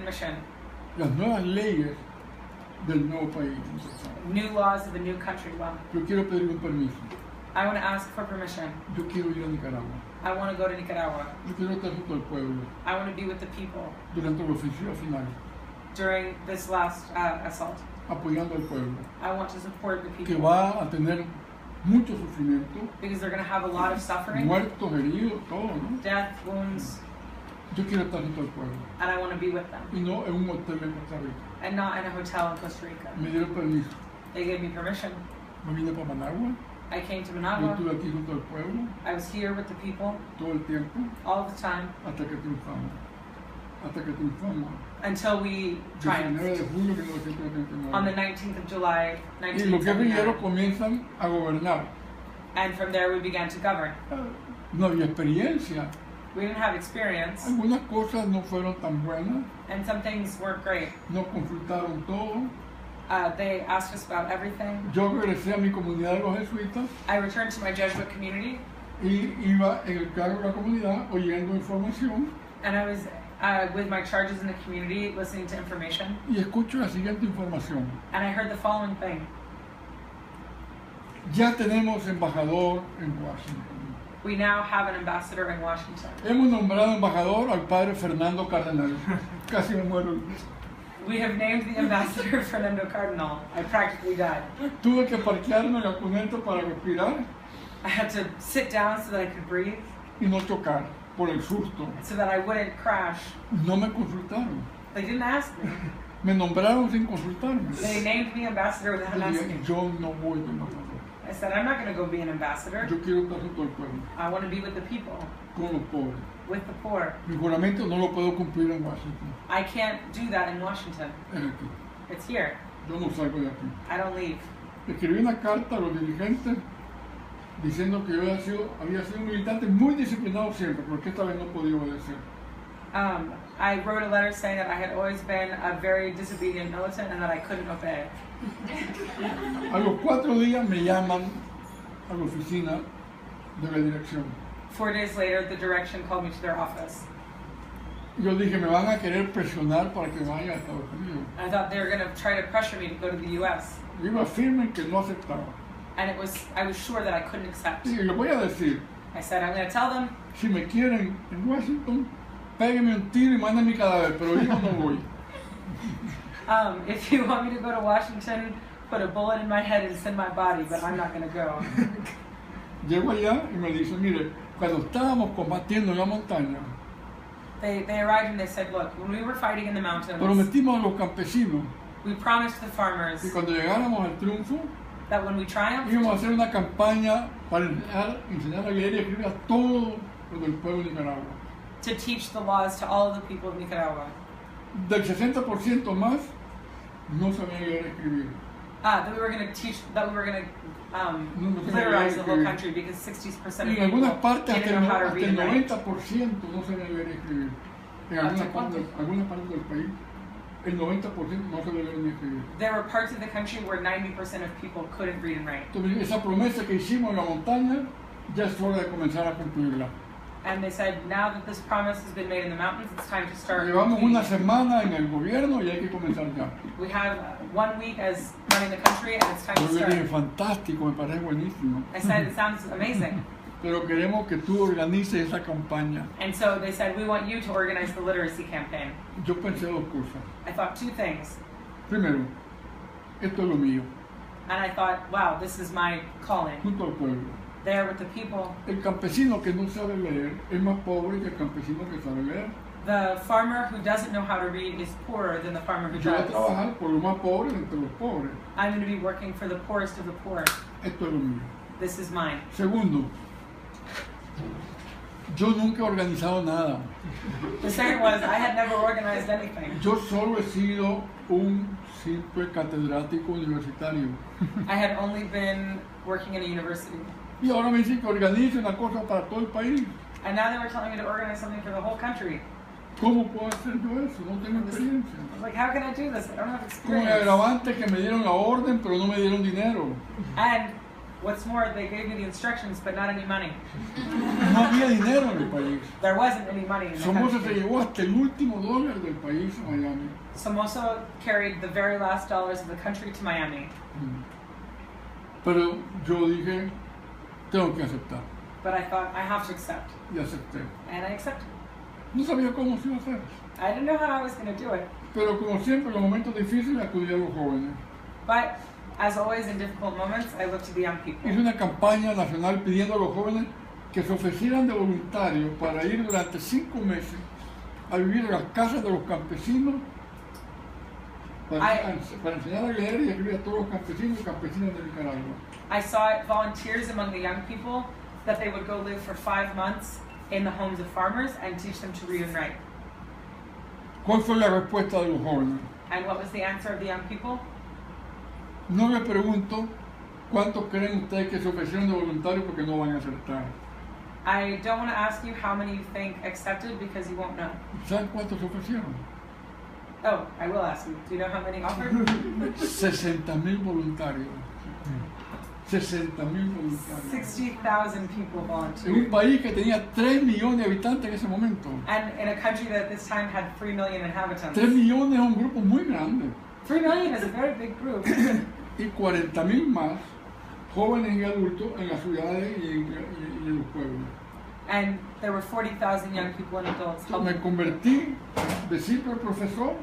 permission. Las nuevas leyes del nuevo país. New laws of the new country. Well, Yo quiero pedir un permiso. I want to ask for permission. Yo quiero ir a Nicaragua. I want to go to Nicaragua. Yo quiero estar junto al pueblo I want to be with the people durante la ofensiva final, during this last assault. apoyando al pueblo, I want to support the que people va a tener mucho sufrimiento, because they're going to have a lot of suffering, muertos, heridos, todo, ¿no? death, wounds, Yo quiero estar junto al pueblo and I want to be with them y no en un hotel en Costa Rica. and not in a hotel in Costa Rica. Me dieron permiso. They gave me permission. Me vine para Managua. I came to Yo Managua. estuve aquí junto al pueblo I was here with the people todo el tiempo all the time hasta que triunfamos. Hasta que triunfamos. until we 19 triumphed de julio de 1979. on the 19th of July, Y los guerrilleros 1979. comienzan a gobernar. And from there we began to govern. No había experiencia. We didn't have experience, Algunas cosas no fueron tan buenas. and some things weren't great. Nos consultaron todo. They asked us about everything. Yo regresé a mi comunidad de los jesuitas I returned to my Jesuit community, y iba en el carro de la comunidad oyendo información and I was with my charges in the community listening to information, y escucho la siguiente información. and I heard the following thing. Ya tenemos embajador en Washington. We now have an ambassador in Washington. Hemos nombrado embajador al padre Fernando Cardenal. Casi me muero. We have named the ambassador Fernando Cardenal. I practically died. Tuve que parquearme en el cuneta para respirar I had to sit down so that I could breathe, y no chocar por el susto. so that I wouldn't crash. No me consultaron. They didn't ask me. Me nombraron sin consultarme. They named me ambassador without Y dije, asking. yo no voy de embajador. I said, I'm not going to go be an ambassador. Yo quiero estar junto al pueblo, I want to be with the people, con los pobres. with the poor. Mi juramento no lo puedo cumplir en Washington. I can't do that in Washington. Es aquí. It's here. Yo no salgo de aquí. I don't leave. Escribí una carta a los dirigentes diciendo que yo había sido un militante muy disciplinado siempre, porque esta vez no podía obedecer. I wrote a letter saying that I had always been a very disobedient militant and that I couldn't obey. A los 4 días me llaman a la oficina de la dirección. 4 days later, the direction called me to their office. Yo dije, me van a querer presionar para que vaya a Estados Unidos. I thought they were going to try to pressure me to go to the U.S. Yo iba firme en que no aceptaba. And I was sure that I couldn't accept. Y le voy a decir, I said, I'm going to tell them, si me quieren en Washington, péguenme un tiro y manden mi cadáver, pero yo no voy. if you want me to go to Washington, put a bullet in my head and send my body, but I'm not going to go. Llego allá y me dice, mire, cuando estábamos combatiendo en la montaña, They arrived and they said, look, when we were fighting in the mountains, prometimos a los campesinos we promised the farmers que cuando llegáramos al triunfo, that when we triumphed, íbamos a hacer una campaña para enseñar a leer y escribir a todo lo del pueblo de Nicaragua. to teach the laws to all of the people of Nicaragua. Del 60% más, no sabían leer y escribir. That we were going to teach, that we were going to No sabían leer y litterize the whole escribir. country because 60% Y of en algunas people partes hasta didn't know how to hasta read el and write. 90% no sabían leer y escribir. En ¿Hasta cuánto? algunas partes del país, el 90% no sabía leer ni escribir. There were parts of the country where 90% of people couldn't read and write. Entonces, esa promesa que hicimos en la montaña, ya es hora de comenzar a cumplirla. And they said, now that this promise has been made in the mountains, it's time to start. Llevamos completing una it. semana en el gobierno y hay que comenzar ya. We have 1 week as running the country, and it's time Yo to le dije, start. fantástico, me parece buenísimo. I said, it sounds amazing. Pero queremos que tú organices esa campaña. And so they said, we want you to organize the literacy campaign. Yo pensé 2 cosas. I thought 2 things. Primero, esto es lo mío, And I thought, wow, this is my calling. junto al pueblo. There with the people. El campesino que no sabe leer es más pobre que el campesino que sabe leer. The farmer who doesn't know how to read is poorer than the farmer who Yo voy a does. trabajar por los más pobres entre los pobres. I'm going to be working for the poorest of the poor. Esto es lo mío. This is mine. Segundo, yo nunca he organizado nada. The second was, I had never organized anything. Yo solo he sido un simple catedrático universitario. I had only been working in a university. Y ahora me dicen que organice una cosa para todo el país. And now they were telling me to organize something for the whole country. ¿Cómo puedo hacer yo eso? No tengo I was experiencia. like, how can I do this? I don't have Con el experience. agravante que me dieron la orden, pero no me dieron dinero. And What's more, they gave me the instructions, but not any money. No había dinero en el país. There wasn't any money in the Somoza se country. llevó hasta el último dólar del país a Miami. Somoza carried the very last dollars of the country to Miami. Pero yo dije, tengo que aceptar. But I thought, I have to accept. Y acepté. And I accepted. No sabía cómo se iba a hacer. I didn't know how I was going to do it. Pero como siempre, en los momentos difíciles acudí a los jóvenes. But, as always in difficult moments, I look to the young people. Hice una campaña nacional pidiendo a los jóvenes que se ofrecieran de voluntarios para ir durante 5 meses a vivir en las casas de los campesinos para enseñar a leer y escribir a todos los campesinos y campesinas de Nicaragua. I saw volunteers among the young people that they would go live for 5 months in the homes of farmers and teach them to read and write. ¿Cuál fue la respuesta de los jóvenes? And what was the answer of the young people? No le pregunto cuántos creen ustedes que se ofrecieron de voluntarios porque no van a acertar. I don't want to ask you how many you think accepted because you won't know. ¿Saben cuántos se ofrecieron? Oh, I will ask you. Do you know how many offered? 60,000 voluntarios. 60,000 voluntarios. 60,000 people En un volunteered. país que tenía 3 millones de habitantes en ese momento. And in a country that at this time had 3 million 3 inhabitants. millones es un grupo muy grande. 3 million is a very big group. Y 40,000 más jóvenes y adultos en las ciudades y en los pueblos. And there were 40,000 young people and adults Me helping. convertí de simple profesor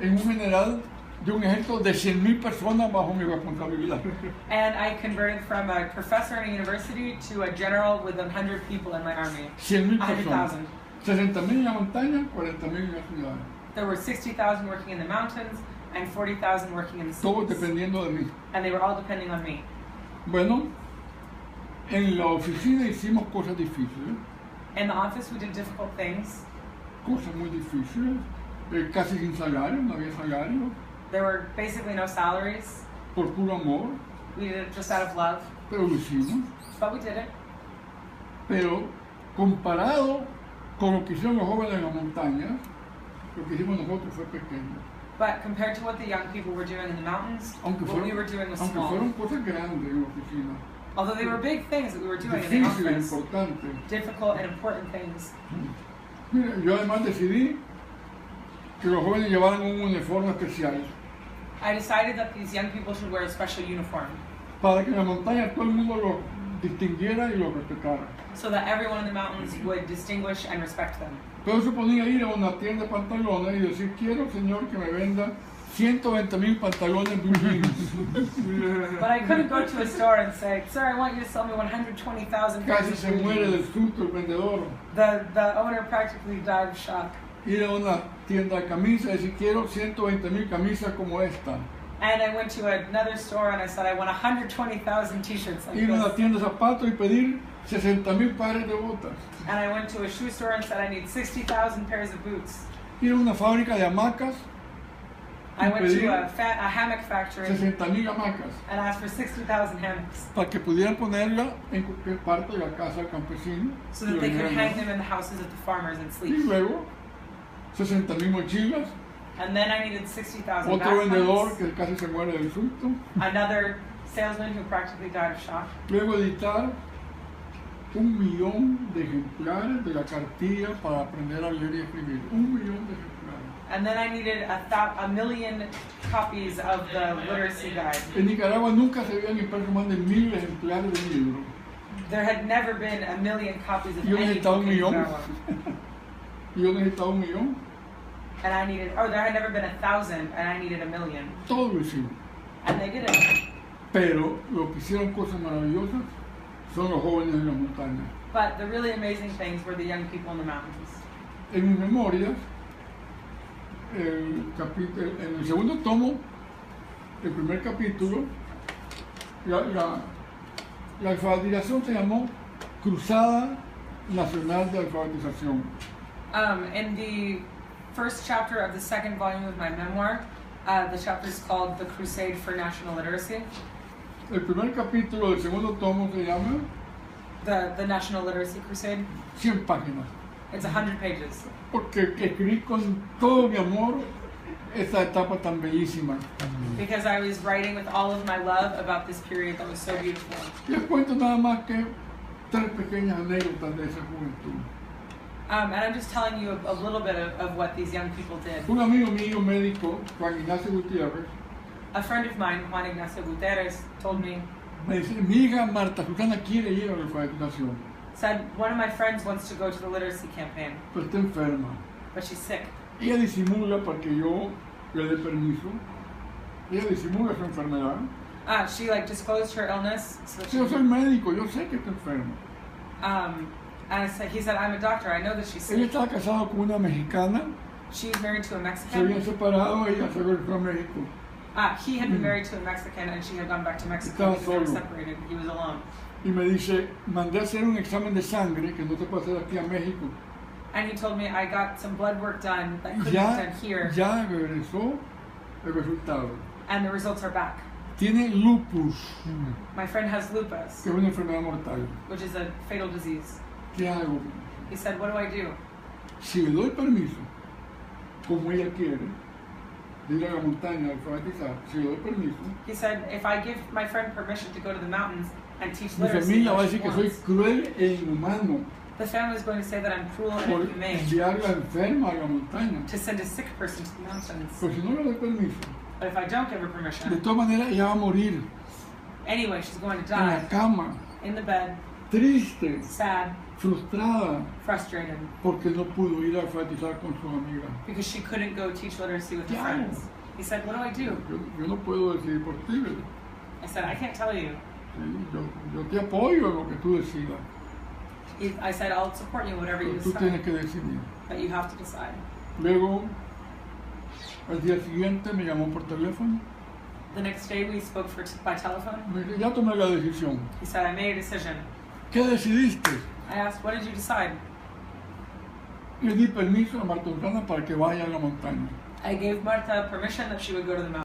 en un general de un ejército de 100,000 personas bajo mi responsabilidad. And I converted from a professor in a university to a general with 100 people in my army. 100,000 personas. 100,000. 60,000 en la montaña, 40,000 en las ciudades. There were 60,000 working in the mountains and 40,000 working in the Todos cities. dependiendo de mí. And they were all depending on me. Bueno, en la oficina hicimos cosas difíciles, In the office, we did difficult things. cosas muy difíciles, casi sin salario, no había salario, There were basically no salaries. por puro amor, We did it just out of love, pero lo hicimos. but we did it. Pero comparado con lo que hicieron los jóvenes en las montañas, lo que hicimos nosotros fue pequeño. But compared to what the young people were doing in the mountains, Aunque what we were doing was aunque small. fueron cosas grandes en la oficina, Although they were big things that we were doing in the difíciles, office, importantes. difficult and important things. Mira, yo además decidí que los jóvenes llevaran un uniforme especial I decided that these young people should wear a special uniform para que en la montaña todo el mundo los distinguiera y los respetara. so that everyone in the mountains would distinguish and respect them. Todo suponía ir a una tienda de pantalones y decir, quiero, señor, que me venda 120,000 pantalones blue jeans. But I couldn't go to a store and say, "Sir, I want you to sell me 120,000 pairs Casi of se blue muere del jeans." susto el vendedor. The owner practically died of shock. Ir a una tienda de camisas y decir, quiero 120,000 camisas como esta. And I went to another store and I said, "I want 120,000 T-shirts like Ir a una this." tienda de zapatos y pedir 60,000 pares de botas. And I went to a shoe store and said, "I need 60,000 pairs of boots." Ir a una fábrica de hamacas I went to pedir a hammock factory 60,000 hamacas and asked for 60,000 hammocks para que pudieran ponerla en cualquier parte de la casa del campesino. so y that they could venderla. hang them in the houses of the farmers and Y sleep. luego 60,000 mochilas. And then I needed 60,000 Otro vendedor backpacks. que casi se muere del susto. Another salesman who practically died of shock. Luego editar 1,000,000 de ejemplares de la cartilla para aprender a leer y escribir. 1,000,000 de ejemplares. And then I needed a million copies of the literacy guide. En Nicaragua nunca se habían impreso más de 1,000 ejemplares de un libro. There had never been a million copies of Yo any necesitaba book in 1,000,000. Nicaragua. Y yo necesitaba 1,000,000. And I needed, there had never been 1,000, and I needed a million. Todo lo hicimos. And they did it. Pero lo que hicieron cosas maravillosas son los jóvenes en las montañas. But the really amazing things were the young people in the mountains. En mis memorias, en el segundo tomo, el primer capítulo, la alfabetización se llamó Cruzada Nacional de Alfabetización. In the first chapter of the second volume of my memoir, the chapter is called The Crusade for National Literacy. El primer capítulo del segundo tomo se llama The National Literacy Crusade. 100 páginas. It's 100 pages. Porque escribí con todo mi amor esta etapa tan bellísima. because I was writing with all of my love about this period that was so beautiful. Les cuento nada más que 3 pequeñas anécdotas de esa juventud. And I'm just telling you a little bit of what these young people did. Un amigo mío médico, Juan Ignacio Gutiérrez, A friend of mine, Juan Ignacio Guterres, told me, me dice, mi hija Marta Susana quiere ir a la alfabetización, said one of my friends wants to go to the literacy campaign, pero está enferma. but she's sick. Ella disimula para que yo le dé permiso. Ella disimula su enfermedad. She like disclosed her illness. So that Yo soy médico, yo sé que está enferma. he said, I'm a doctor, I know that she's Ella sick. estaba casada con una mexicana, She's married to a se habían Mexican. separado, ella se regresó a México. He had been married to a Mexican and she had gone back to Mexico Estaba because they were solo. separated. He was alone. Y me dice, mandé a hacer un examen de sangre que no se puede hacer aquí a México. And he told me I got some blood work done that couldn't be Ya, done here, ya regresó el resultado. and the results are back. Tiene lupus, My friend has lupus, que es una enfermedad mortal. which is a fatal disease. ¿Qué hago? He said, what do I do? Si le doy permiso, como ella quiere, de ir a la montaña a alfabetizar, si le doy permiso, He said, if I give my friend permission to go to the mountains and teach mi literacy, familia va a like she decir que soy wants, cruel e inhumano the family is going to say that I'm cruel and por inhumane enviarla enferma a la montaña. to send a sick person to the mountains. Pero si no le doy permiso, But if I don't give her de permission, todas maneras ella va a morir anyway, she's going to en la die cama, in the bed, triste, sad, frustrada, frustrated, porque no pudo ir a alfabetizar con sus amigas. because she couldn't go teach literacy with her ¿Qué hago? friends. He said, what do I do? Yo no puedo decidir por ti, ¿verdad? I said, I can't tell you. Sí, yo te apoyo en lo que tú decidas, I said, I'll support you whatever you pero tú tienes decide, que decidir. but you have to decide. Luego, al día siguiente me llamó por teléfono, The next day we spoke by telephone. me dice, ya tomé la decisión. He said, I made a decision. ¿Qué decidiste? I asked, what did you decide? Le di permiso a Marta Susana para que vaya a la montaña. I gave Marta permission that she would go to the mountain.